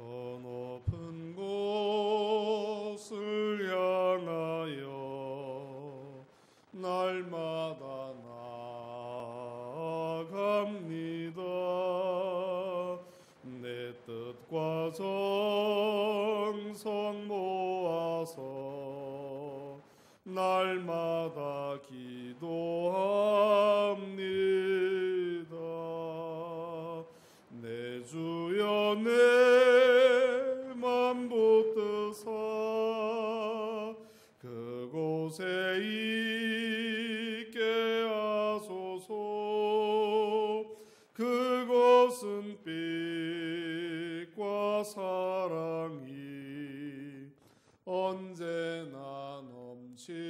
높은 곳을 향하여 날마다 나아갑니다. 내 뜻과 정성 모아서 날마다 기도합니다. 내 주여 내 맘 붙드사 그곳에 있게 하소서. 그곳은 빛과 사랑이 언제나 넘치옵니다.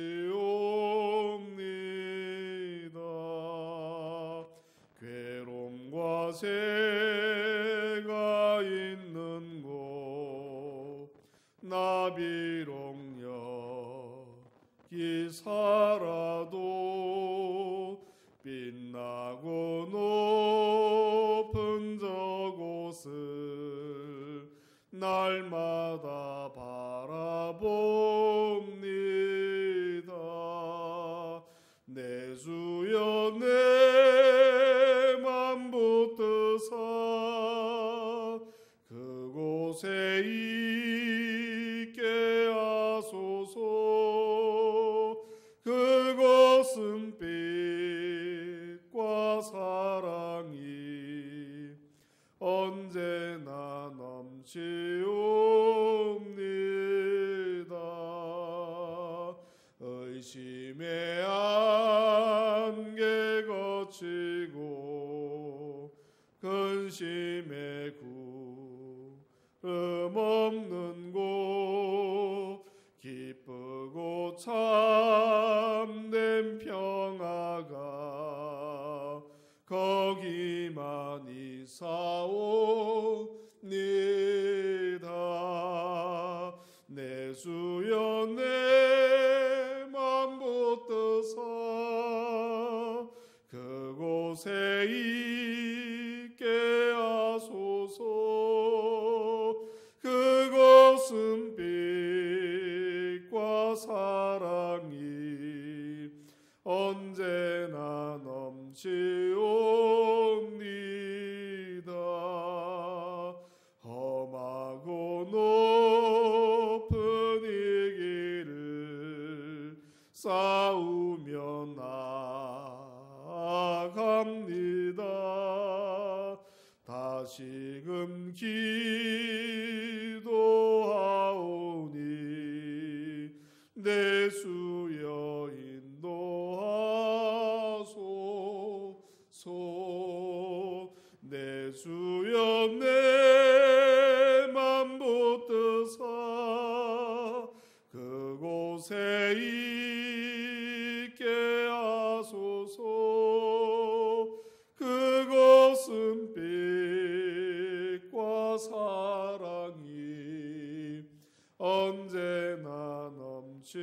괴로움과 죄가 있는 곳 나 비록 여기 살아도 빛나고 높은 저곳을 날마다 바라봅니다. 내 주여 내 맘 붙드사 그곳에 있게 하소서. 그곳은 빛과 사랑이 언제나 넘치옵니다. 의심의 안개 거치고 근심의 구름 없는 곳 기쁘고 참된 평화가 거기만 있사옵니다. 내 주여 내 맘 붙드사 그곳에 있게 하소서. 그곳은 빛과 사랑이 언제나 넘치옵니다. 험하고 높은 이 길을 싸우며 나아갑니다. 다시금 기도하오니 내 주여 인도하소서. 내 주여 내 맘 붙드사 그곳에 있게 하소서. 그곳은 빛과 사랑이 언제나 넘치옵니다.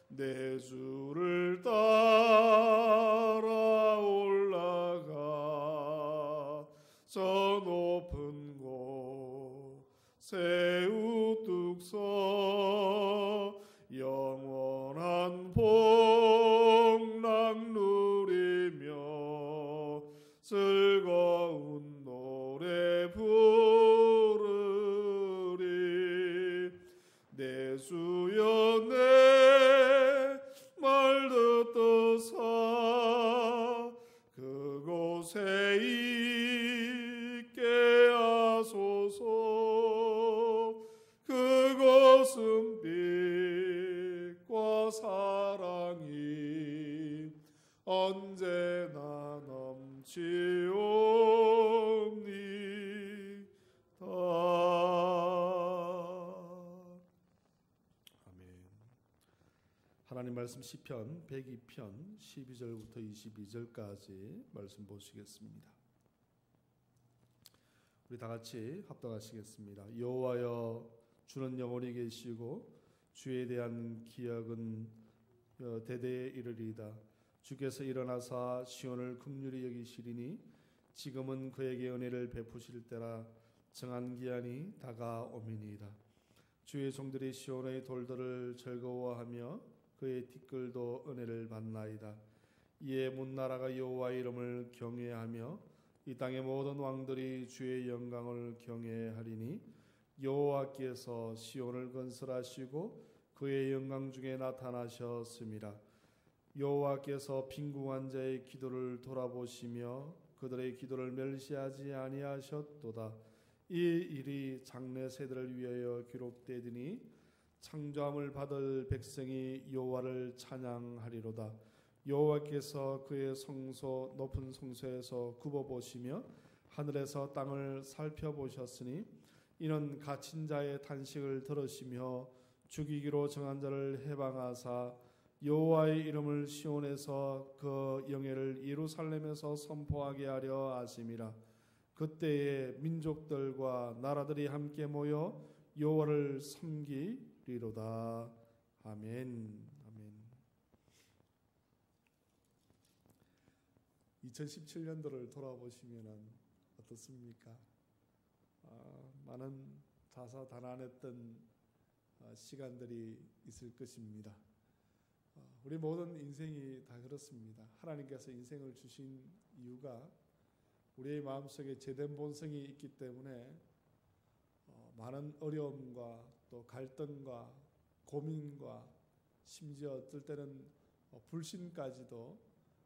내 주를 따라 올라가 저 높은 곳에 우뚝 서 영원한 복락 누리며 즐거운 노래 부르리. 내 주여 내 말 듣도사 그곳에 있게 하소서. 그곳은 빛과 사랑이 언제나 넘치옵니다. 아멘. 하나님 말씀 시편 102편 12절부터 22절까지 말씀 보시겠습니다. 우리 다 같이 합독하시겠습니다. 여호와여 주는 영원히 계시고 주에 대한 기억은 대대에 이르리이다. 주께서 일어나사 시온을 긍휼히 여기시리니 지금은 그에게 은혜를 베푸실 때라. 정한 기한이 다가오미니이다. 주의 종들이 시온의 돌들을 즐거워하며 그의 티끌도 은혜를 받나이다. 이에 문나라가 여호와의 이름을 경외하며 이 땅의 모든 왕들이 주의 영광을 경외하리니 여호와께서 시온을 건설하시고 그의 영광 중에 나타나셨습니다. 여호와께서 빈궁한 자의 기도를 돌아보시며 그들의 기도를 멸시하지 아니하셨도다. 이 일이 장래 세대를 위하여 기록되더니 창조함을 받을 백성이 여호와를 찬양하리로다. 여호와께서 그의 성소 높은 성소에서 굽어보시며 하늘에서 땅을 살펴보셨으니 이는 갇힌 자의 탄식을 들으시며 죽이기로 정한 자를 해방하사 여호와의 이름을 시온에서 그 영예를 예루살렘에서 선포하게 하려 하심이라. 그때에 민족들과 나라들이 함께 모여 여호와를 섬기리로다. 아멘. 아멘. 2017년도를 돌아보시면 어떻습니까? 많은 다사다난했던 시간들이 있을 것입니다. 우리 모든 인생이 다 그렇습니다. 하나님께서 인생을 주신 이유가 우리의 마음속에 죄된 본성이 있기 때문에 많은 어려움과 또 갈등과 고민과 심지어 어떨 때는 불신까지도,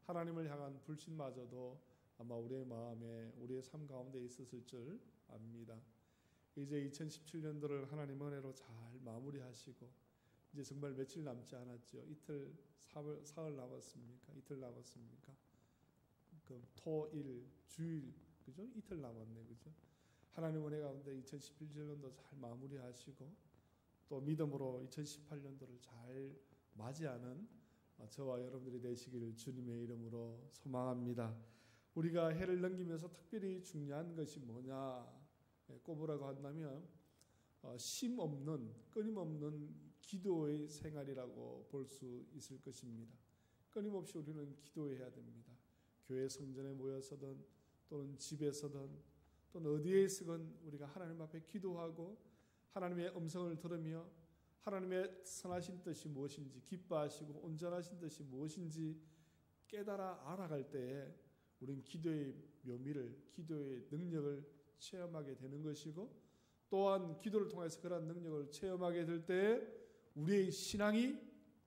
하나님을 향한 불신마저도 아마 우리의 마음에, 우리의 삶 가운데 있었을 줄 압니다. 이제 2017년도를 하나님 은혜로 잘 마무리하시고 이제 정말 며칠 남지 않았죠. 이틀, 사흘 남았습니까? 이틀 남았습니까? 그 토일, 주일, 그죠? 이틀 남았네, 그죠? 하나님 은혜 가운데 2017년도 잘 마무리하시고 또 믿음으로 2018년도를 잘 맞이하는 저와 여러분들이 되시기를 주님의 이름으로 소망합니다. 우리가 해를 넘기면서 특별히 중요한 것이 뭐냐 꼽으라고 한다면 쉼 없는, 끊임없는 기도의 생활이라고 볼 수 있을 것입니다. 끊임없이 우리는 기도해야 됩니다. 교회 성전에 모여서든 또는 집에서든 또는 어디에서든 우리가 하나님 앞에 기도하고 하나님의 음성을 들으며 하나님의 선하신 뜻이 무엇인지, 기뻐하시고 온전하신 뜻이 무엇인지 깨달아 알아갈 때에 우리는 기도의 묘미를, 기도의 능력을 체험하게 되는 것이고, 또한 기도를 통해서 그런 능력을 체험하게 될 때에 우리의 신앙이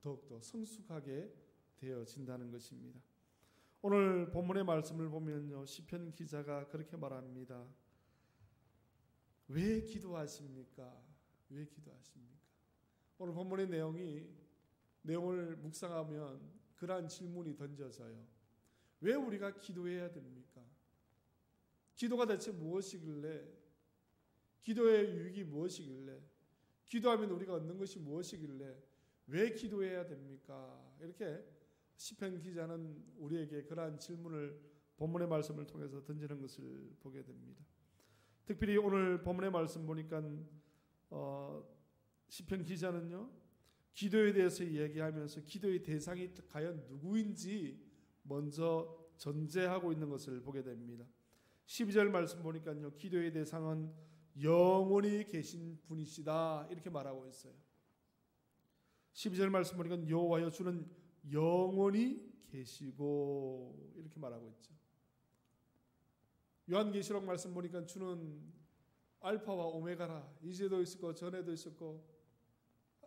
더욱더 성숙하게 되어진다는 것입니다. 오늘 본문의 말씀을 보면요, 시편 기자가 그렇게 말합니다. 왜 기도하십니까? 왜 기도하십니까? 오늘 본문의 내용을 묵상하면 그러한 질문이 던져져요. 왜 우리가 기도해야 됩니까? 기도가 대체 무엇이길래, 기도의 유익이 무엇이길래, 기도하면 우리가 얻는 것이 무엇이길래 왜 기도해야 됩니까? 이렇게 시편 기자는 우리에게 그러한 질문을 본문의 말씀을 통해서 던지는 것을 보게 됩니다. 특별히 오늘 본문의 말씀 보니까 시편 기자는요, 기도에 대해서 이야기하면서 기도의 대상이 과연 누구인지 먼저 전제하고 있는 것을 보게 됩니다. 12절 말씀 보니까요, 기도의 대상은 영원히 계신 분이시다 이렇게 말하고 있어요. 12절 말씀 보니까 여호와여 주는 영원히 계시고 이렇게 말하고 있죠. 요한계시록 말씀 보니까 주는 알파와 오메가라, 이제도 있었고 전에도 있었고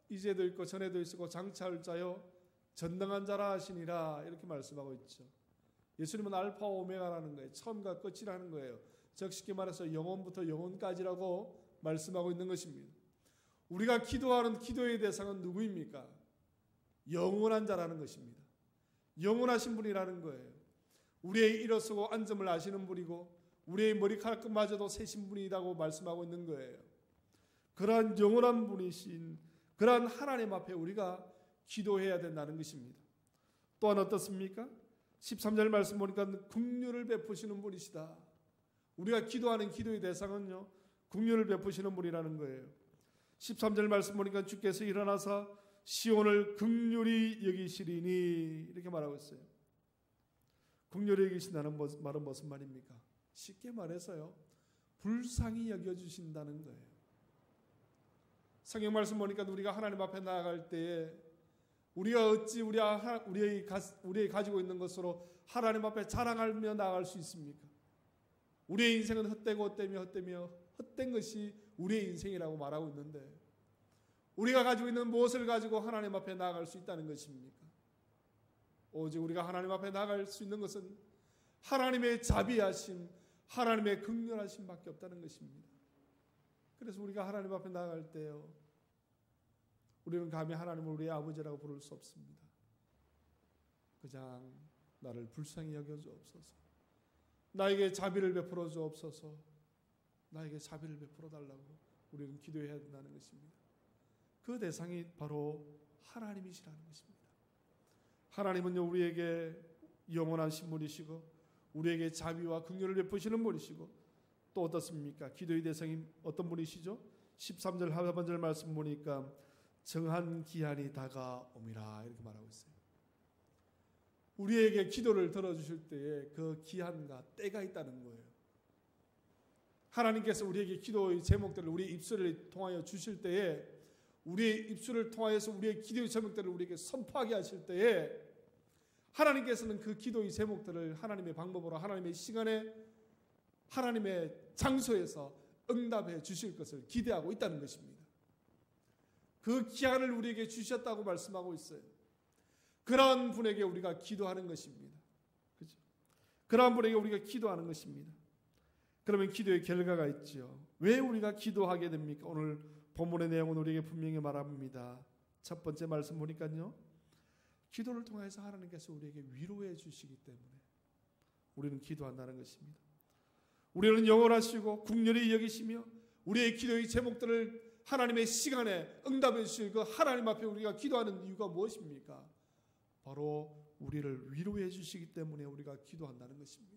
이제도 있고 전에도 있었고 장차할 자요 전능한 자라 하시니라 이렇게 말씀하고 있죠. 예수님은 알파와 오메가라는 거예요. 처음과 끝이라는 거예요. 즉 쉽게 말해서 영원부터 영원까지라고 말씀하고 있는 것입니다. 우리가 기도하는 기도의 대상은 누구입니까? 영원한 자라는 것입니다. 영원하신 분이라는 거예요. 우리의 일어서고 앉음을 아시는 분이고 우리의 머리카락마저도 세신 분이라고 말씀하고 있는 거예요. 그러한 영원한 분이신 그러한 하나님 앞에 우리가 기도해야 된다는 것입니다. 또한 어떻습니까? 13절 말씀 보니까 긍휼을 베푸시는 분이시다. 우리가 기도하는 기도의 대상은요, 긍휼을 베푸시는 분이라는 거예요. 13절 말씀 보니까 주께서 일어나사 시온을 긍휼히 여기시리니 이렇게 말하고 있어요. 긍휼히 여기신다는 말은 무슨 말입니까? 쉽게 말해서요, 불쌍히 여겨주신다는 거예요. 성경 말씀 보니까 우리가 하나님 앞에 나아갈 때에 우리가 어찌 우리의 가지고 있는 것으로 하나님 앞에 자랑하며 나아갈 수 있습니까? 우리의 인생은 헛되고 헛된 것이 우리의 인생이라고 말하고 있는데, 우리가 가지고 있는 무엇을 가지고 하나님 앞에 나아갈 수 있다는 것입니까? 오직 우리가 하나님 앞에 나아갈 수 있는 것은 하나님의 자비하심, 하나님의 긍휼하심밖에 없다는 것입니다. 그래서 우리가 하나님 앞에 나아갈 때요, 우리는 감히 하나님을 우리의 아버지라고 부를 수 없습니다. 그냥 나를 불쌍히 여겨 주옵소서, 나에게 자비를 베풀어 주옵소서, 나에게 자비를 베풀어 달라고 우리는 기도해야 된다는 것입니다. 그 대상이 바로 하나님이시라는 것입니다. 하나님은요, 우리에게 영원한 신분이시고 우리에게 자비와 긍휼을 베푸시는 분이시고, 또 어떻습니까? 기도의 대상이 어떤 분이시죠? 13절 하반절 말씀 보니까 정한 기한이 다가옴이라 이렇게 말하고 있어요. 우리에게 기도를 들어주실 때에 그 기한과 때가 있다는 거예요. 하나님께서 우리에게 기도의 제목들을 우리 입술을 통하여 주실 때에, 우리의 입술을 통하여서 우리의 기도의 제목들을 우리에게 선포하게 하실 때에, 하나님께서는 그 기도의 제목들을 하나님의 방법으로, 하나님의 시간에, 하나님의 장소에서 응답해 주실 것을 기대하고 있다는 것입니다. 그 기한을 우리에게 주셨다고 말씀하고 있어요. 그러한 분에게 우리가 기도하는 것입니다. 그렇죠? 그러한 분에게 우리가 기도하는 것입니다. 그러면 기도의 결과가 있죠. 왜 우리가 기도하게 됩니까? 오늘 본문의 내용은 우리에게 분명히 말합니다. 첫 번째 말씀 보니까요, 기도를 통해서 하나님께서 우리에게 위로해 주시기 때문에 우리는 기도한다는 것입니다. 우리는 영원하시고 국률이 여기시며 우리의 기도의 제목들을 하나님의 시간에 응답해 주실 그 하나님 앞에 우리가 기도하는 이유가 무엇입니까? 바로 우리를 위로해 주시기 때문에 우리가 기도한다는 것입니다.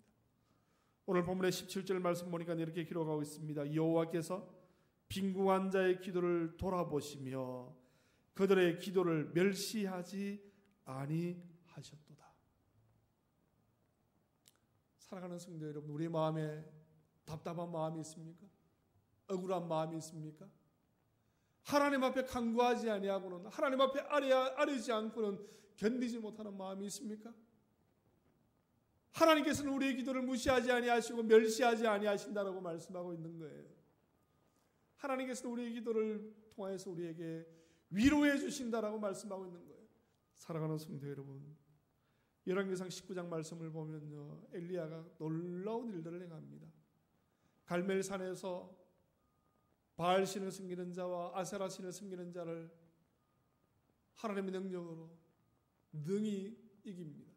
오늘 본문의 17절 말씀 보니까 이렇게 기록하고 있습니다. 여호와께서 빈궁한 자의 기도를 돌아보시며 그들의 기도를 멸시하지 아니하셨도다. 사랑하는 성도 여러분, 우리 마음에 답답한 마음이 있습니까? 억울한 마음이 있습니까? 하나님 앞에 간구하지 아니하고는, 하나님 앞에 아뢰지 않고는 견디지 못하는 마음이 있습니까? 하나님께서는 우리의 기도를 무시하지 아니하시고 멸시하지 아니하신다라고 말씀하고 있는 거예요. 하나님께서는 우리의 기도를 통해서 우리에게 위로해 주신다라고 말씀하고 있는 거예요. 사랑하는 성도 여러분, 열왕기상 19장 말씀을 보면요, 엘리야가 놀라운 일들을 행합니다. 갈멜산에서 바알 신을 섬기는 자와 아세라 신을 섬기는 자를 하나님의 능력으로 능히 이깁니다.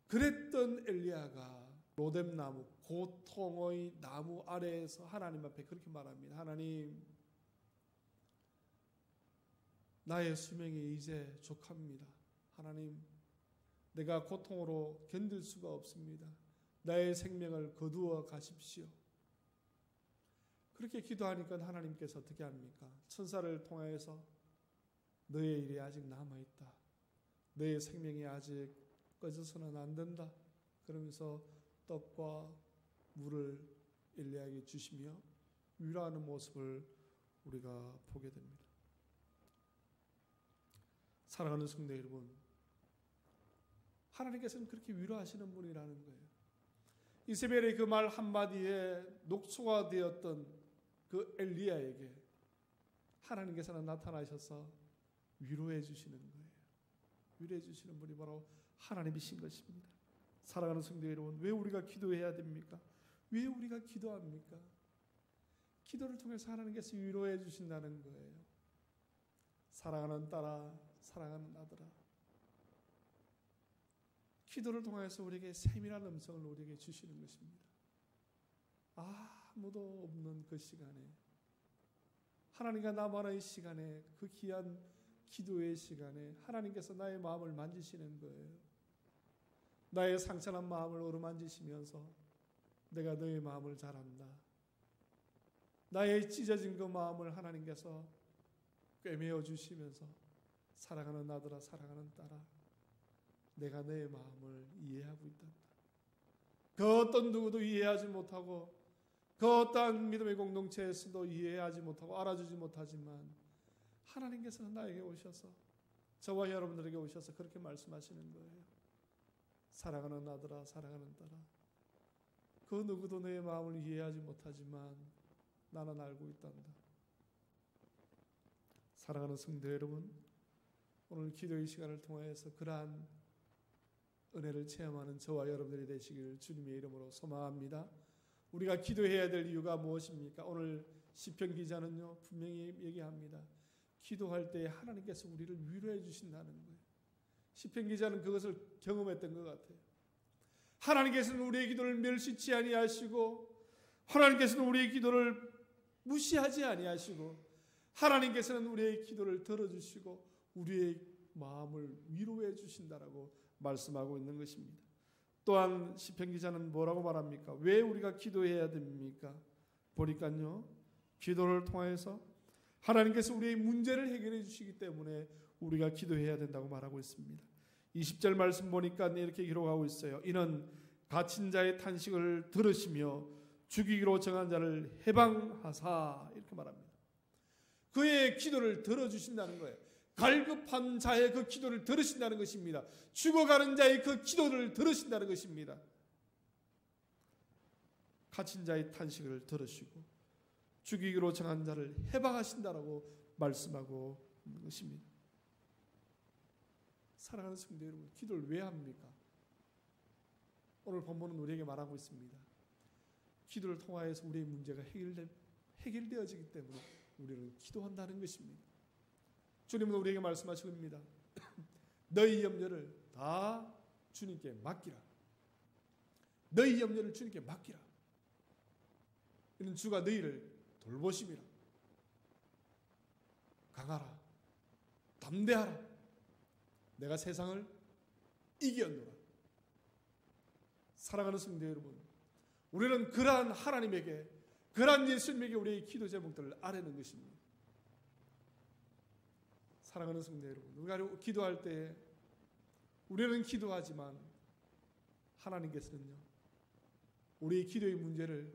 그랬던 엘리야가 로뎀나무, 고통의 나무 아래에서 하나님 앞에 그렇게 말합니다. 하나님, 나의 수명이 이제 족합니다. 하나님, 내가 고통으로 견딜 수가 없습니다. 나의 생명을 거두어 가십시오. 그렇게 기도하니까 하나님께서 어떻게 합니까? 천사를 통해서 너의 일이 아직 남아있다. 너의 생명이 아직 꺼져서는 안 된다. 그러면서 떡과 물을 엘리야에게 주시며 위로하는 모습을 우리가 보게 됩니다. 사랑하는 성도 여러분, 하나님께서는 그렇게 위로하시는 분이라는 거예요. 이세벨의 그 말 한마디에 녹초가 되었던 그 엘리야에게 하나님께서는 나타나셔서 위로해 주시는 거예요. 위로해 주시는 분이 바로 하나님이신 것입니다. 사랑하는 성도 여러분, 왜 우리가 기도해야 됩니까? 왜 우리가 기도합니까? 기도를 통해서 하나님께서 위로해 주신다는 거예요. 사랑하는 딸아, 사랑하는 아들아, 기도를 통해서 우리에게 세밀한 음성을 우리에게 주시는 것입니다. 아무도 없는 그 시간에, 하나님과 나만의 시간에, 그 귀한 기도의 시간에 하나님께서 나의 마음을 만지시는 거예요. 나의 상처난 마음을 어루만지시면서 내가 너의 마음을 잘 안다. 나의 찢어진 그 마음을 하나님께서 꿰매어 주시면서 사랑하는 아들아, 사랑하는 딸아, 내가 너의 마음을 이해하고 있단다. 그 어떤 누구도 이해하지 못하고 그 어떠한 믿음의 공동체에서도 이해하지 못하고 알아주지 못하지만 하나님께서는 나에게 오셔서 저와 여러분들에게 오셔서 그렇게 말씀하시는 거예요. 사랑하는 아들아, 사랑하는 딸아, 그 누구도 내 마음을 이해하지 못하지만 나는 알고 있단다. 사랑하는 성도 여러분, 오늘 기도의 시간을 통해서 그러한 은혜를 체험하는 저와 여러분들이 되시길 주님의 이름으로 소망합니다. 우리가 기도해야 될 이유가 무엇입니까? 오늘 시편 기자는요 분명히 얘기합니다. 기도할 때 하나님께서 우리를 위로해 주신다는 거예요. 시편 기자는 그것을 경험했던 것 같아요. 하나님께서는 우리의 기도를 멸시치 아니하시고 하나님께서는 우리의 기도를 무시하지 아니하시고 하나님께서는 우리의 기도를 들어주시고 우리의 마음을 위로해 주신다라고 말씀하고 있는 것입니다. 또한 시편 기자는 뭐라고 말합니까? 왜 우리가 기도해야 됩니까? 보니까요, 기도를 통해서 하나님께서 우리의 문제를 해결해 주시기 때문에 우리가 기도해야 된다고 말하고 있습니다. 20절 말씀 보니까 이렇게 기록하고 있어요. 이는 갇힌 자의 탄식을 들으시며 죽이기로 정한 자를 해방하사, 이렇게 말합니다. 그의 기도를 들어주신다는 거예요. 갈급한 자의 그 기도를 들으신다는 것입니다. 죽어가는 자의 그 기도를 들으신다는 것입니다. 갇힌 자의 탄식을 들으시고 죽이기로 정한 자를 해방하신다라고 말씀하고 있는 것입니다. 사랑하는 성도 여러분, 기도를 왜 합니까? 오늘 본문은 우리에게 말하고 있습니다. 기도를 통하여서 우리의 문제가 해결되어지기 때문에 우리는 기도한다는 것입니다. 주님은 우리에게 말씀하시고 있습니다. 너희 염려를 다 주님께 맡기라. 너희 염려를 주님께 맡기라. 이는 주가 너희를 돌보심이라. 강하라. 담대하라. 내가 세상을 이기었노라. 사랑하는 성도 여러분, 우리는 그러한 하나님에게, 그러한 예수님에게 우리의 기도 제목들을 아뢰는 것입니다. 사랑하는 성도 여러분, 우리가 기도할 때 우리는 기도하지만 하나님께서는요 우리의 기도의 문제를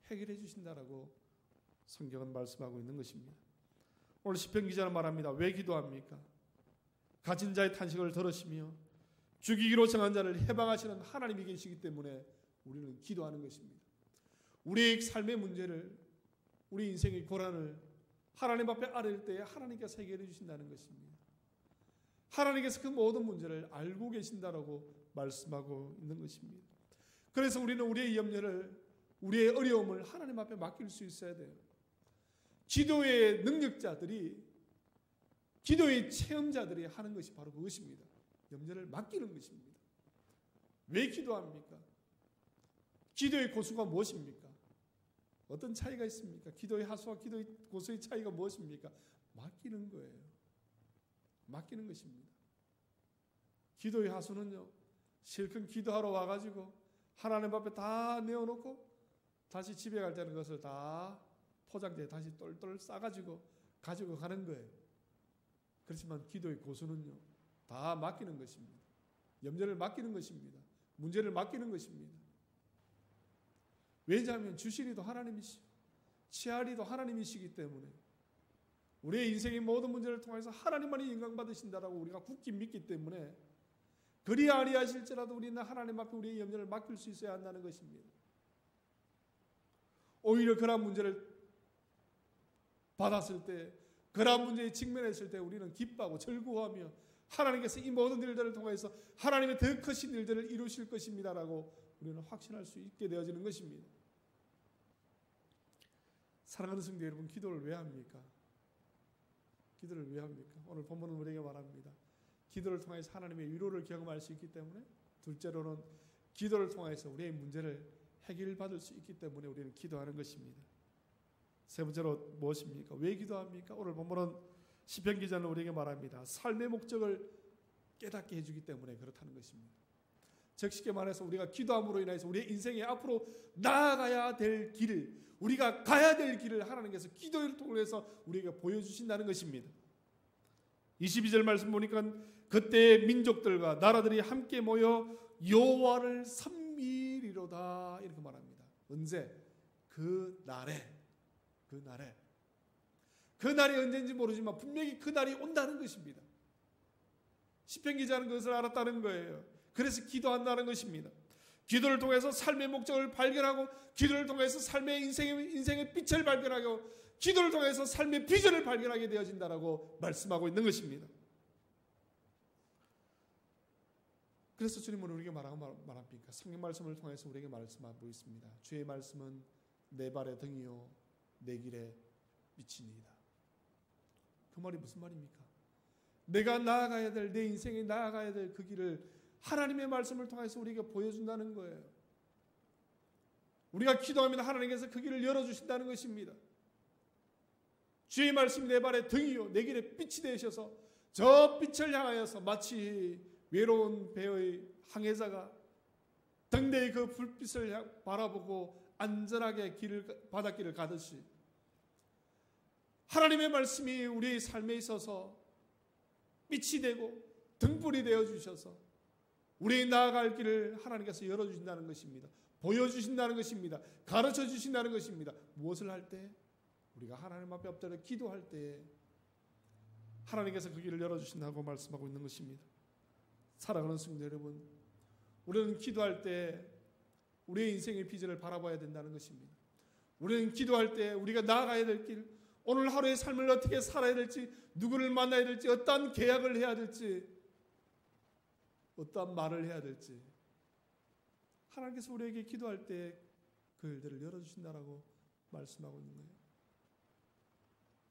해결해 주신다라고 성경은 말씀하고 있는 것입니다. 오늘 시편 기자는 말합니다. 왜 기도합니까? 갇힌 자의 탄식을 들으시며 죽이기로 정한 자를 해방하시는 하나님이 계시기 때문에 우리는 기도하는 것입니다. 우리의 삶의 문제를, 우리 인생의 고난을 하나님 앞에 아뢰일 때 하나님께서 해결해 주신다는 것입니다. 하나님께서 그 모든 문제를 알고 계신다라고 말씀하고 있는 것입니다. 그래서 우리는 우리의 염려를, 우리의 어려움을 하나님 앞에 맡길 수 있어야 돼요. 기도의 능력자들이, 기도의 체험자들이 하는 것이 바로 그것입니다. 염려를 맡기는 것입니다. 왜 기도합니까? 기도의 고수가 무엇입니까? 어떤 차이가 있습니까? 기도의 하수와 기도의 고수의 차이가 무엇입니까? 맡기는 거예요. 맡기는 것입니다. 기도의 하수는요, 실컷 기도하러 와가지고 하나님 앞에 다 내어놓고 다시 집에 갈 때는 그것을 다 포장지에 다시 똘똘 싸가지고 가지고 가는 거예요. 그렇지만 기도의 고수는요, 다 맡기는 것입니다. 염려를 맡기는 것입니다. 문제를 맡기는 것입니다. 왜냐하면 주시리도 하나님이시고 치하리도 하나님이시기 때문에 우리의 인생의 모든 문제를 통해서 하나님만이 영광받으신다라고 우리가 굳게 믿기 때문에 그리 아니하실지라도 우리는 하나님 앞에 우리의 염려를 맡길 수 있어야 한다는 것입니다. 오히려 그러한 문제를 받았을 때, 그러한 문제에 직면했을 때 우리는 기뻐하고 즐거워하며 하나님께서 이 모든 일들을 통해서 하나님의 더 크신 일들을 이루실 것입니다라고 우리는 확신할 수 있게 되어지는 것입니다. 사랑하는 성도 여러분, 기도를 왜 합니까? 기도를 왜 합니까? 오늘 본문은 우리에게 말합니다. 기도를 통해서 하나님의 위로를 경험할 수 있기 때문에, 둘째로는 기도를 통해서 우리의 문제를 해결받을 수 있기 때문에 우리는 기도하는 것입니다. 세 번째로 무엇입니까? 왜 기도합니까? 오늘 본문은 시편 기자는 우리에게 말합니다. 삶의 목적을 깨닫게 해주기 때문에 그렇다는 것입니다. 즉 쉽게 말해서 우리가 기도함으로 인해서 우리의 인생에 앞으로 나아가야 될 길을, 우리가 가야 될 길을 하나님께서 기도를 통해서 우리에게 보여주신다는 것입니다. 22절 말씀 보니까 그때 민족들과 나라들이 함께 모여 여호와를 섬기리로다. 이루리로다 이렇게 말합니다. 언제? 그 날이 언제인지 모르지만 분명히 그 날이 온다는 것입니다. 시편 기자는 그것을 알았다는 거예요. 그래서 기도한다는 것입니다. 기도를 통해서 삶의 목적을 발견하고, 기도를 통해서 삶의 인생의 빛을 발견하고, 기도를 통해서 삶의 비전을 발견하게 되어진다라고 말씀하고 있는 것입니다. 그래서 주님은 우리에게 말합니까? 성경 말씀을 통해서 우리에게 말씀하고 있습니다. 주의 말씀은 내 발의 등이요 내 길의 빛이니이다. 그 말이 무슨 말입니까? 내가 나아가야 될, 내 인생에 나아가야 될 그 길을 하나님의 말씀을 통해서 우리에게 보여준다는 거예요. 우리가 기도하면 하나님께서 그 길을 열어주신다는 것입니다. 주의 말씀이 내 발의 등이요 내 길의 빛이 되셔서 저 빛을 향하여서 마치 외로운 배의 항해자가 등대의 그 불빛을 바라보고 안전하게 바닷길을 가듯이, 하나님의 말씀이 우리의 삶에 있어서 빛이 되고 등불이 되어 주셔서 우리의 나아갈 길을 하나님께서 열어주신다는 것입니다. 보여주신다는 것입니다. 가르쳐 주신다는 것입니다. 무엇을 할 때? 우리가 하나님 앞에 엎드려 기도할 때 하나님께서 그 길을 열어주신다고 말씀하고 있는 것입니다. 사랑하는 성도 여러분, 우리는 기도할 때 우리의 인생의 비전을 바라봐야 된다는 것입니다. 우리는 기도할 때 우리가 나아가야 될 길, 오늘 하루의 삶을 어떻게 살아야 될지, 누구를 만나야 될지, 어떠한 계약을 해야 될지, 어떠한 말을 해야 될지, 하나님께서 우리에게 기도할 때 그 일들을 열어주신다라고 말씀하고 있는 거예요.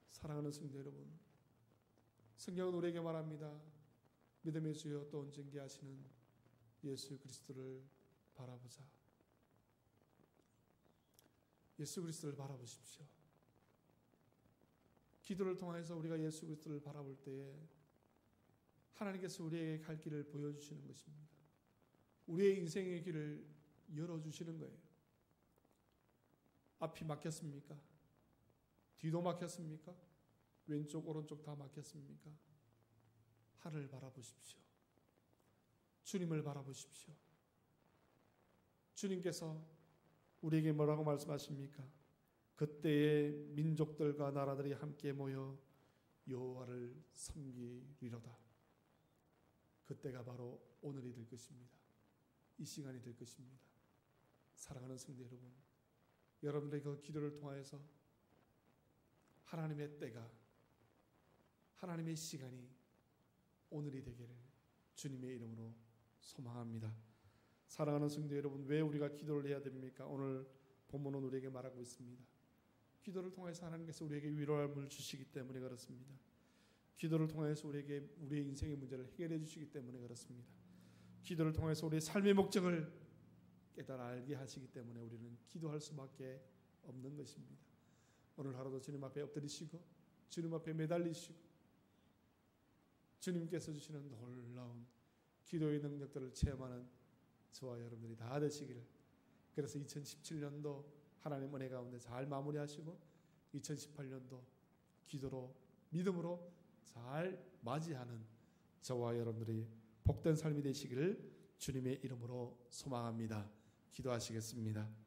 사랑하는 성도 여러분, 성경은 우리에게 말합니다. 믿음의 주여 또 온전케 하시는 예수 그리스도를 바라보자. 예수 그리스도를 바라보십시오. 기도를 통해서 우리가 예수 그리스도를 바라볼 때에 하나님께서 우리에게 갈 길을 보여주시는 것입니다. 우리의 인생의 길을 열어주시는 거예요. 앞이 막혔습니까? 뒤도 막혔습니까? 왼쪽 오른쪽 다 막혔습니까? 하늘을 바라보십시오. 주님을 바라보십시오. 주님께서 우리에게 뭐라고 말씀하십니까? 그때의 민족들과 나라들이 함께 모여 여호와를 섬기리로다. 그때가 바로 오늘이 될 것입니다. 이 시간이 될 것입니다. 사랑하는 성도 여러분, 여러분들의 그 기도를 통하여서 하나님의 때가, 하나님의 시간이 오늘이 되기를 주님의 이름으로 소망합니다. 사랑하는 성도 여러분, 왜 우리가 기도를 해야 됩니까? 오늘 본문은 우리에게 말하고 있습니다. 기도를 통해서 하나님께서 우리에게 위로함을 주시기 때문에 그렇습니다. 기도를 통해서 우리에게 우리의 인생의 문제를 해결해 주시기 때문에 그렇습니다. 기도를 통해서 우리의 삶의 목적을 깨달아 알게 하시기 때문에 우리는 기도할 수밖에 없는 것입니다. 오늘 하루도 주님 앞에 엎드리시고 주님 앞에 매달리시고 주님께서 주시는 놀라운 기도의 능력들을 체험하는 저와 여러분들이 다 되시기를, 그래서 2017년도 하나님 은혜 가운데 잘 마무리하시고 2018년도 기도로 믿음으로 잘 맞이하는 저와 여러분들이 복된 삶이 되시기를 주님의 이름으로 소망합니다. 기도하시겠습니다.